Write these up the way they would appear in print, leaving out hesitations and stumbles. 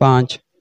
5।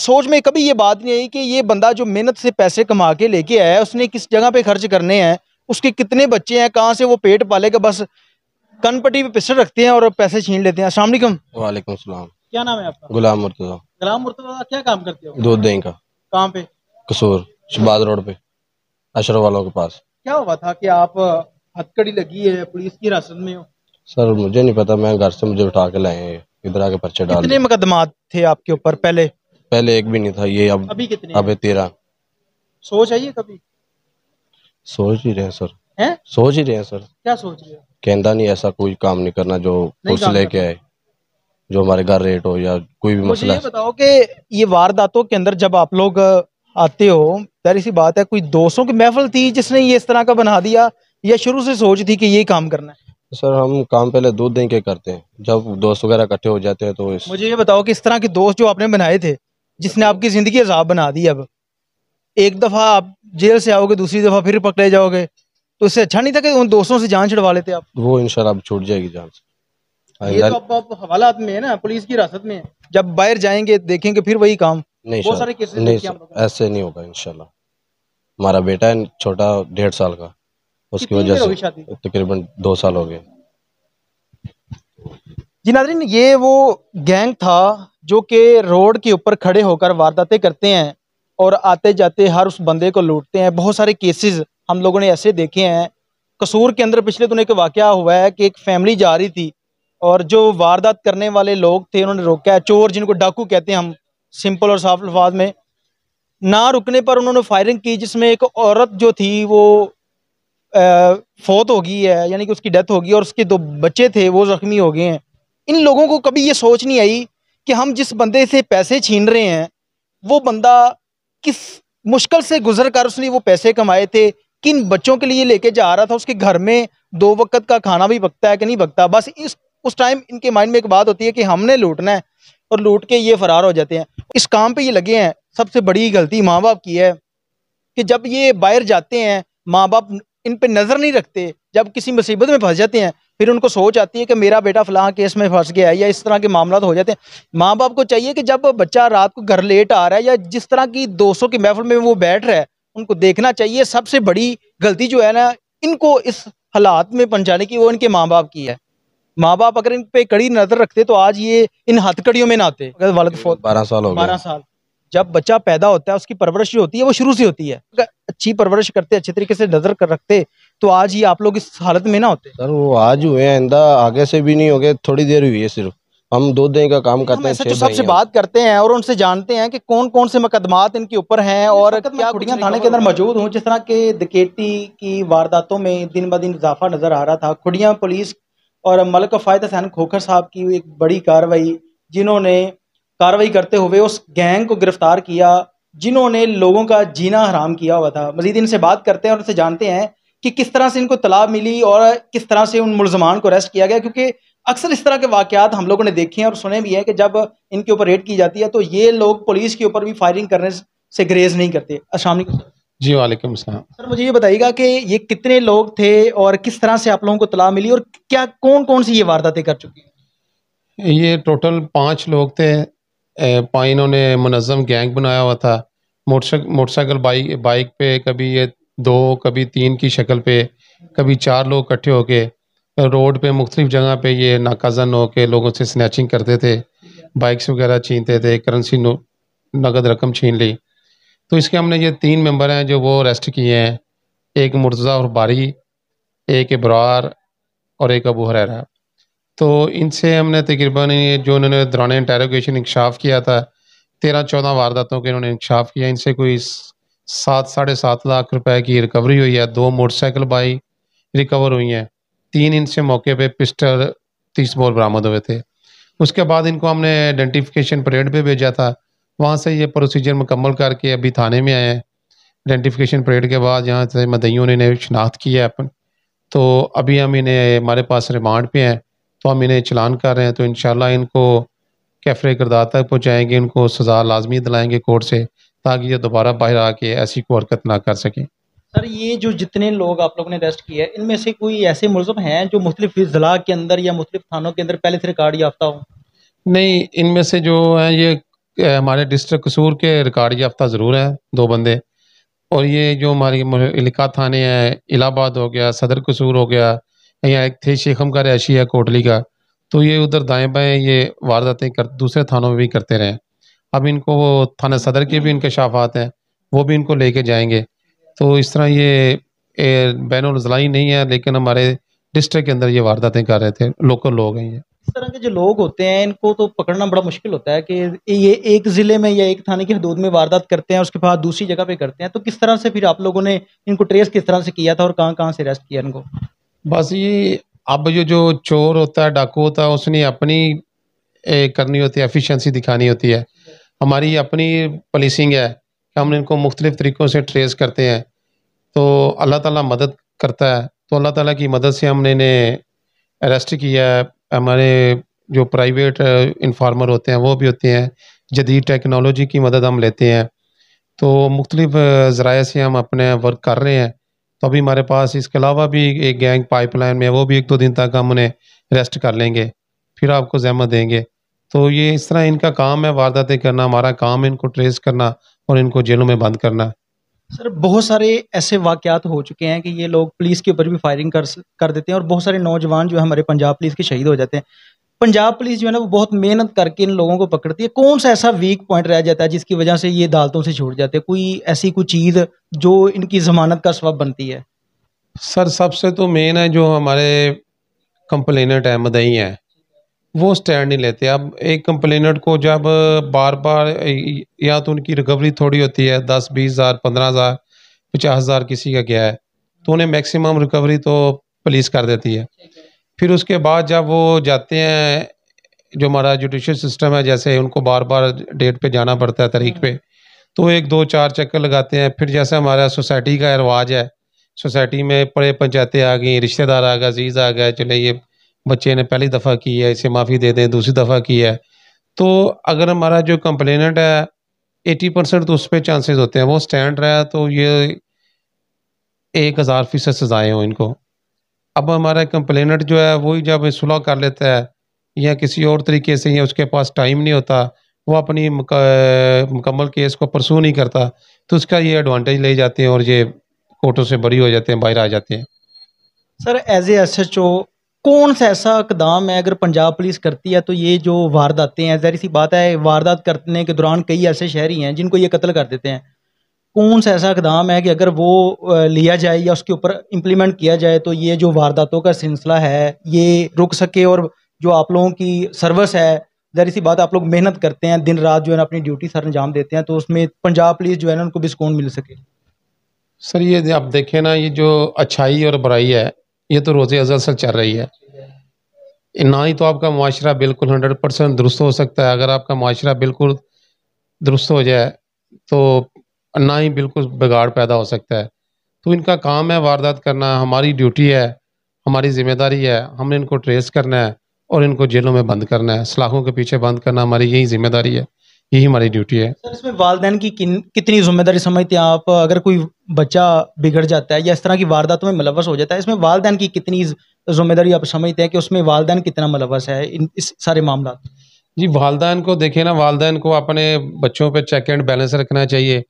سوچ میں کبھی یہ بات نہیں آئی کہ یہ بندہ جو محنت سے پیسے کما کے لے کے آیا ہے، اس نے کس جگہ پہ خرچ کرنے ہیں، اس کے کتنے بچے ہیں، کہاں سے وہ پیٹ پالے گا؟ بس کن پٹی پہ پسٹل رکھتے ہیں اور پیسے چھین لیتے ہیں۔ السلام علیکم، وعلیکم السلام۔ کیا نام ہے آپ کا؟ غلام مرتضیٰ۔ غلام مرتضیٰ، کیا کام کرتے ہو؟ دودھ دہی کا، کہاں پہ؟ قصور شہباز روڈ پہ، اشرف والوں کے پاس۔ کیا ہوا تھا کہ آپ ہتھکڑی لگی ہے، پولیس کی حراست میں ہو؟ سر مجھے نہیں پتا، میں گھر سے مجھے اٹھا کے لائے ہیں، ادھر آ کے پرچے ڈال کتنے دیے۔ مقدمات تھے آپ کے اوپر پہلے؟ پہلے ایک بھی نہیں تھا، یہ ابھی کتنے اب ہیں؟ 13۔ سوچ آئیے کبھی؟ سوچ ہی رہے ہیں سر، ہیں؟ سوچ ہی رہے ہیں سر، کیا سوچ رہے ہو؟ کہندہ نہیں ایسا کوئی کام نہیں کرنا جو نہیں پولیس کام لے کرنا۔ کے آئے، جو ہمارے گھر ریٹ ہو یا کوئی بھی مجھے مسئلہ یہ ہے۔ بتاؤ کہ یہ وارداتوں کے اندر جب آپ لوگ آتے ہو، ظاہر سی بات ہے کوئی دوستوں کی محفل تھی جس نے یہ اس طرح کا بنا دیا، یا شروع سے سوچ تھی کہ یہ کام کرنا ہے؟ سر ہم کام پہلے دودھ دہی کے کرتے ہیں، جب دوست وغیرہ اکٹھے ہو جاتے ہیں تو مجھے یہ بتاؤ کہ اس طرح کے دوست جو آپ نے بنائے تھے، جس نے آپ کی زندگی عذاب بنا دی، اب ایک دفعہ آپ جیل سے آؤ گے، دوسری دفعہ پھر پکڑے جاؤ گے، تو اس سے اچھا نہیں تھا کہ ان دوستوں سے جان چھڑوا لیتے آپ؟ وہ انشاءاللہ اب چھوٹ جائے گی جان سے۔ یہ تو اب حوالات میں ہے نا، پولیس کی حراست میں ہے، جب باہر جائیں گے دیکھیں گے پھر وہی کام۔ نہیں بہت سارے کیسز نہیں دیکھے ہم سر، لوگوں نے۔ ایسے نہیں ہوگا انشاءاللہ۔ ہمارا بیٹا ہے چھوٹا 1.5 سال کا، اس کی کتنی وجہ دیر سے ہوگی شادی؟ تقریباً 2 سال ہو گئے۔ جی ناظرین، یہ وہ گینگ تھا جو کہ روڈ کے اوپر کھڑے ہو کر وارداتیں کرتے ہیں اور آتے جاتے ہر اس بندے کو لوٹتے ہیں۔ بہت سارے کیسز ہم لوگوں نے ایسے دیکھے ہیں۔ قصور کے اندر پچھلے دنوں ایک واقعہ ہوا ہے کہ ایک فیملی جا رہی تھی اور جو واردات کرنے والے لوگ تھے انہوں نے روکا ہے، چور جن کو ڈاکو کہتے ہیں ہم سمپل اور صاف الفاظ میں، نہ رکنے پر انہوں نے فائرنگ کی، جس میں ایک عورت جو تھی وہ فوت ہو گئی ہے، یعنی کہ اس کی ڈیتھ ہو گئی، اور اس کے 2 بچے تھے وہ زخمی ہو گئے ہیں۔ ان لوگوں کو کبھی یہ سوچ نہیں آئی کہ ہم جس بندے سے پیسے چھین رہے ہیں وہ بندہ کس مشکل سے گزر کر اس نے وہ پیسے کمائے تھے، کن بچوں کے لیے لے کے جا رہا تھا، اس کے گھر میں 2 وقت کا کھانا بھی پکتا ہے کہ نہیں پکتا۔ بس اس ٹائم ان کے مائنڈ میں ایک بات ہوتی ہے کہ ہم نے لوٹنا ہے، اور لوٹ کے یہ فرار ہو جاتے ہیں۔ اس کام پہ یہ لگے ہیں۔ سب سے بڑی غلطی ماں باپ کی ہے کہ جب یہ باہر جاتے ہیں ماں باپ ان پہ نظر نہیں رکھتے، جب کسی مصیبت میں پھنس جاتے ہیں پھر ان کو سوچ آتی ہے کہ میرا بیٹا فلاں کیس میں پھنس گیا ہے، یا اس طرح کے معاملات ہو جاتے ہیں۔ ماں باپ کو چاہیے کہ جب بچہ رات کو گھر لیٹ آ رہا ہے یا جس طرح کی دوستوں کی محفل میں وہ بیٹھ رہا ہے، ان کو دیکھنا چاہیے۔ سب سے بڑی غلطی جو ہے نا ان کو اس حالات میں پہنچانے کی، وہ ان کے ماں باپ کی ہے۔ ماں باپ اگر ان پہ کڑی نظر رکھتے تو آج یہ ان ہتھ کڑیوں میں نہ آتے۔ والد فوت 12 سال ہو گئے۔ 12 سال۔ جب بچہ پیدا ہوتا ہے اس کی پرورش جو ہوتی ہے وہ شروع سے ہوتی ہے، اگر اچھی پرورش کرتے، اچھے طریقے سے نظر کر رکھتے تو آج یہ آپ لوگ اس حالت میں نہ ہوتے۔ سر وہ آج ہوئے ہیں، آئندہ آگے سے بھی نہیں ہوگے، تھوڑی دیر ہوئی ہے صرف۔ ہم دودھ دہی کا کام ہم کرتے ہیں، ایسا 6 جو سب بھائی سے ہیں۔ بات کرتے ہیں اور ان سے جانتے ہیں کہ کون کون سے مقدمات ان کے اوپر ہیں اور کیا کھڑیاں تھانے کے اندر موجود ہوں۔ جس طرح کہ ڈکیتی کی وارداتوں میں دن بدن اضافہ نظر آ رہا تھا، کھڑیاں پولیس اور ملک فائد حسین کھوکھر صاحب کی ایک بڑی کارروائی، جنہوں نے کارروائی کرتے ہوئے اس گینگ کو گرفتار کیا جنہوں نے لوگوں کا جینا حرام کیا ہوا تھا۔ مزید ان سے بات کرتے ہیں اور ان سے جانتے ہیں کہ کس طرح سے ان کو اطلاع ملی اور کس طرح سے ان ملزمان کو اریسٹ کیا گیا، کیونکہ اکثر اس طرح کے واقعات ہم لوگوں نے دیکھے ہیں اور سنے بھی ہیں کہ جب ان کے اوپر ریڈ کی جاتی ہے تو یہ لوگ پولیس کے اوپر بھی فائرنگ کرنے سے گریز نہیں کرتے۔ السلام علیکم سر۔ جی وعلیکم السلام۔ سر مجھے یہ بتائیے گا کہ یہ کتنے لوگ تھے اور کس طرح سے آپ لوگوں کو اطلاع ملی اور کیا کون کون سی یہ وارداتیں کر چکی ہیں؟ یہ ٹوٹل 5 لوگ تھے، انہوں نے منظم گینگ بنایا ہوا تھا، موٹر سائیکل بائک پہ، کبھی یہ 2 کبھی 3 کی شکل پہ، کبھی 4 لوگ اکٹھے ہو کے روڈ پہ مختلف جگہ پہ یہ ناکہ زن ہو کے لوگوں سے سنیچنگ کرتے تھے، بائکس وغیرہ چھینتے تھے، کرنسی نقد رقم چھین لی۔ تو اس کے ہم نے یہ 3 ممبر ہیں جو وہ اریسٹ کیے ہیں، ایک مرتضیٰ اور باری، ایک ابرار اور ایک ابو ہریرہ۔ تو ان سے ہم نے تقریباً جو انہوں نے دوران انٹیروگیشن انکشاف کیا تھا 13-14 وارداتوں کے انہوں نے انکشاف کیا، ان سے کوئی 7-7.5 لاکھ روپے کی ریکوری ہوئی ہے، 2 موٹر سائیکل بائک ریکور ہوئی ہیں، 3 ان سے موقع پہ پسٹل 30 بور برآمد ہوئے تھے۔ اس کے بعد ان کو ہم نے آئیڈینٹیفیکیشن پریڈ پہ بھیجا تھا، وہاں سے یہ پروسیجر مکمل کر کے ابھی تھانے میں آئے ہیں۔ آئیڈینٹیفیکیشن پریڈ کے بعد یہاں سے مدعیوں نے انہیں شناخت کی ہے اپن، تو ابھی ہم انہیں ہمارے پاس ریمانڈ پہ ہیں، تو ہم انہیں چلان کر رہے ہیں، تو انشاءاللہ ان کو کیفرے کردار تک پہنچائیں گے، ان کو سزا لازمی دلائیں گے کورٹ سے، تاکہ یہ دوبارہ باہر آ کے ایسی کوئی حرکت نہ کر سکیں۔ سر یہ جو جتنے لوگ آپ لوگوں نے اریسٹ کیے ہیں ان میں سے کوئی ایسے ملزم ہیں جو مختلف اضلاع کے اندر یا مختلف تھانوں کے اندر پہلے سے ریکارڈ یافتہ ہوں؟ نہیں، ان میں سے جو ہیں یہ ہمارے ڈسٹرکٹ قصور کے ریکارڈ یافتہ ضرور ہیں 2 بندے، اور یہ جو ہماری علاقہ تھانے ہیں، الہ آباد ہو گیا، صدر قصور ہو گیا، یا ایک تھے شیخم کا رہائشی ہے کوٹلی کا، تو یہ ادھر دائیں بائیں یہ وارداتیں دوسرے تھانوں میں بھی کرتے رہے. اب ان کو وہ تھانہ صدر کے بھی انکشافات ہیں، وہ بھی ان کو لے کے جائیں گے. تو اس طرح یہ بین الاضلاعی نہیں ہے، لیکن ہمارے ڈسٹرکٹ کے اندر یہ وارداتیں کر رہے تھے، لوکل لوگ ہیں یہ. اس طرح کے جو لوگ ہوتے ہیں ان کو تو پکڑنا بڑا مشکل ہوتا ہے کہ یہ ایک ضلع میں یا ایک تھانے کی حدود میں واردات کرتے ہیں، اس کے بعد دوسری جگہ پہ کرتے ہیں. تو کس طرح سے پھر آپ لوگوں نے ان کو ٹریس کس طرح سے کیا تھا اور کہاں کہاں سے اریسٹ کیا ان کو؟ بس یہ اب جو چور ہوتا ہے، ڈاکو ہوتا ہے، اس نے اپنی کرنی ہوتی ہے، ایفیشنسی دکھانی ہوتی ہے. ہماری اپنی پولیسنگ ہے کہ ہم ان کو مختلف طریقوں سے ٹریس کرتے ہیں. تو اللہ تعالیٰ مدد کرتا ہے، تو اللہ تعالیٰ کی مدد سے ہم نے انہیں اریسٹ کیا ہے. ہمارے جو پرائیویٹ انفارمر ہوتے ہیں وہ بھی ہوتے ہیں، جدید ٹیکنالوجی کی مدد ہم لیتے ہیں. تو مختلف ذرائع سے ہم اپنے ورک کر رہے ہیں. تو ابھی ہمارے پاس اس کے علاوہ بھی ایک گینگ پائپ لائن میں، وہ بھی 1-2 دن تک ہم انہیں ریسٹ کر لیں گے، پھر آپ کو زحمت دیں گے. تو یہ اس طرح ان کا کام ہے، وارداتیں کرنا. ہمارا کام ہے ان کو ٹریس کرنا اور ان کو جیلوں میں بند کرنا. سر بہت سارے ایسے واقعات ہو چکے ہیں کہ یہ لوگ پولیس کے اوپر بھی فائرنگ کر دیتے ہیں، اور بہت سارے نوجوان جو ہے ہمارے پنجاب پولیس کے شہید ہو جاتے ہیں. پنجاب پولیس جو ہے نا وہ بہت محنت کر کے ان لوگوں کو پکڑتی ہے. کون سا ایسا ویک پوائنٹ رہ جاتا ہے جس کی وجہ سے یہ عدالتوں سے چھوٹ جاتے ہیں؟ کوئی ایسی کوئی چیز جو ان کی ضمانت کا سبب بنتی ہے؟ سر سب سے تو مین ہے جو ہمارے کمپلیننٹ ہے، مدعی ہیں، وہ سٹینڈ نہیں لیتے. اب ایک کمپلیننٹ کو جب بار بار یا تو ان کی ریکوری تھوڑی ہوتی ہے، 10-20 ہزار، 15 ہزار، 50 ہزار کسی کا گیا ہے، تو انہیں میکسیمم ریکوری تو پولیس کر دیتی ہے. پھر اس کے بعد جب وہ جاتے ہیں، جو ہمارا جوڈیشل سسٹم ہے، جیسے ان کو بار بار ڈیٹ پہ جانا پڑتا ہے، تاریخ پہ، تو 1-2-4 چکر لگاتے ہیں. پھر جیسے ہمارا سوسائٹی کا رواج ہے، سوسائٹی میں بڑے پنچایتیں آ گئیں، رشتہ دار آ گئے، عزیز آ گئے، چلے یہ بچے نے پہلی دفعہ کی ہے، اسے معافی دے دیں، دوسری دفعہ کی ہے. تو اگر ہمارا جو کمپلیننٹ ہے 80% تو اس پہ چانسز ہوتے ہیں وہ سٹینڈ رہا ہے، تو یہ 1000% سزائیں ہوں ان کو. اب ہمارا کمپلیننٹ جو ہے وہی جب صلح کر لیتا ہے یا کسی اور طریقے سے، یا اس کے پاس ٹائم نہیں ہوتا، وہ اپنی مکمل کیس کو پرسو نہیں کرتا، تو اس کا یہ ایڈوانٹیج لے جاتے ہیں اور یہ کورٹوں سے بری ہو جاتے ہیں، باہر آ جاتے ہیں. Sir as a S H O کون سا ایسا اقدام ہے اگر پنجاب پولیس کرتی ہے تو یہ جو وارداتیں ہیں، ظاہر سی بات ہے واردات کرنے کے دوران کئی ایسے شہری ہیں جن کو یہ قتل کر دیتے ہیں، کون سا ایسا اقدام ہے کہ اگر وہ لیا جائے یا اس کے اوپر امپلیمنٹ کیا جائے تو یہ جو وارداتوں کا سلسلہ ہے یہ رک سکے؟ اور جو آپ لوگوں کی سروس ہے، ظاہر سی بات آپ لوگ محنت کرتے ہیں، دن رات جو ہے نا اپنی ڈیوٹی سر انجام دیتے ہیں، تو اس میں پنجاب پولیس جو ہے نا ان کو بھی سکون مل سکے. سر یہ آپ دیکھیں نا، یہ جو اچھائی اور برائی ہے یہ تو روز ازل سے چل رہی ہے. نہ ہی تو آپ کا معاشرہ بالکل 100% درست ہو سکتا ہے. اگر آپ کا معاشرہ بالکل درست ہو جائے تو نہ ہی بالکل بگاڑ پیدا ہو سکتا ہے. تو ان کا کام ہے واردات کرنا، ہماری ڈیوٹی ہے، ہماری ذمہ داری ہے، ہم نے ان کو ٹریس کرنا ہے اور ان کو جیلوں میں بند کرنا ہے، سلاخوں کے پیچھے بند کرنا ہماری یہی ذمہ داری ہے، یہی ہماری ڈیوٹی ہے. سر اس میں والدین کی کتنی ذمہ داری سمجھتے ہیں آپ؟ اگر کوئی بچہ بگڑ جاتا ہے یا اس طرح کی وارداتوں میں ملوث ہو جاتا ہے، اس میں والدین کی کتنی ذمہ داری آپ سمجھتے ہیں کہ اس میں والدین کتنا ملوث ہے اس سارے معاملات؟ جی والدین کو دیکھیں نا، والدین کو اپنے بچوں پہ چیک اینڈ بیلنس رکھنا چاہیے.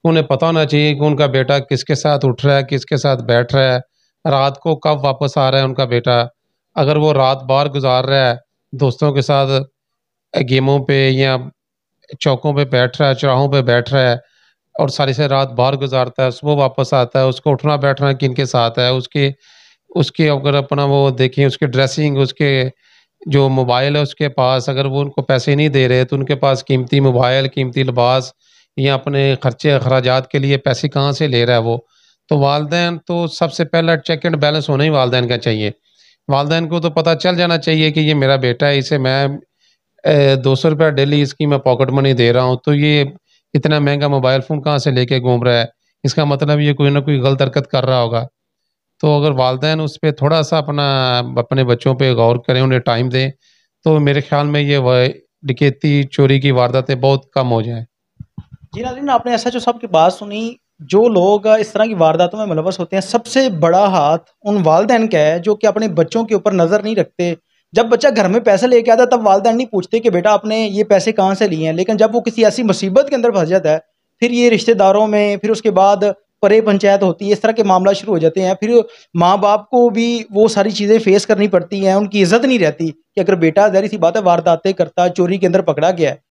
انہیں پتہ ہونا چاہیے کہ ان کا بیٹا کس کے ساتھ اٹھ رہا ہے، کس کے ساتھ بیٹھ رہا ہے، رات کو کب واپس آ رہا ہے ان کا بیٹا. اگر وہ رات باہر گزار رہا ہے دوستوں کے ساتھ گیموں پہ یا چوکوں پہ بیٹھ رہا ہے، چوراہوں پہ بیٹھ رہا ہے اور ساری سے رات باہر گزارتا ہے، صبح واپس آتا ہے، اس کو اٹھنا بیٹھنا کن کے ساتھ ہے، اس کے اگر اپنا وہ دیکھیں، اس کے ڈریسنگ، اس کے جو موبائل ہے اس کے پاس، اگر وہ ان کو پیسے نہیں دے رہے تو ان کے پاس قیمتی موبائل، قیمتی لباس یا اپنے خرچے اخراجات کے لیے پیسے کہاں سے لے رہا ہے وہ. تو والدین تو سب سے پہلا چیک اینڈ بیلنس ہونا ہی والدین کا چاہیے. والدین کو تو پتہ چل جانا چاہیے کہ یہ میرا بیٹا ہے، اسے میں 200 روپیہ ڈیلی اس کی میں پاکٹ منی دے رہا ہوں، تو یہ اتنا مہنگا موبائل فون کہاں سے لے کے گھوم رہا ہے، اس کا مطلب یہ کوئی نہ کوئی غلط حرکت کر رہا ہوگا. تو اگر والدین اس پہ تھوڑا سا اپنے بچوں پہ غور کریں، انہیں ٹائم دیں، تو میرے خیال میں یہ ڈکیتی چوری کی وارداتیں بہت کم ہو جائیں. جی ناظرین، آپ نے ایسا جو سب کی بات سنی، جو لوگ اس طرح کی وارداتوں میں ملوث ہوتے ہیں، سب سے بڑا ہاتھ ان والدین کا ہے جو کہ اپنے بچوں کے اوپر نظر نہیں رکھتے، جب بچہ گھر میں پیسے لے کے آتا ہے تب والدین نہیں پوچھتے کہ بیٹا آپ نے یہ پیسے کہاں سے لیے ہیں، لیکن جب وہ کسی ایسی مصیبت کے اندر پھنس جاتا ہے پھر یہ رشتہ داروں میں، پھر اس کے بعد پرے پنچایت ہوتی ہے، اس طرح کے معاملات شروع ہو جاتے ہیں. پھر ماں باپ کو بھی وہ ساری چیزیں فیس کرنی پڑتی ہیں، ان کی عزت نہیں رہتی کہ اگر بیٹا ظاہر سی بات ہے وارداتیں کرتا، چوری کے اندر پکڑا گیا ہے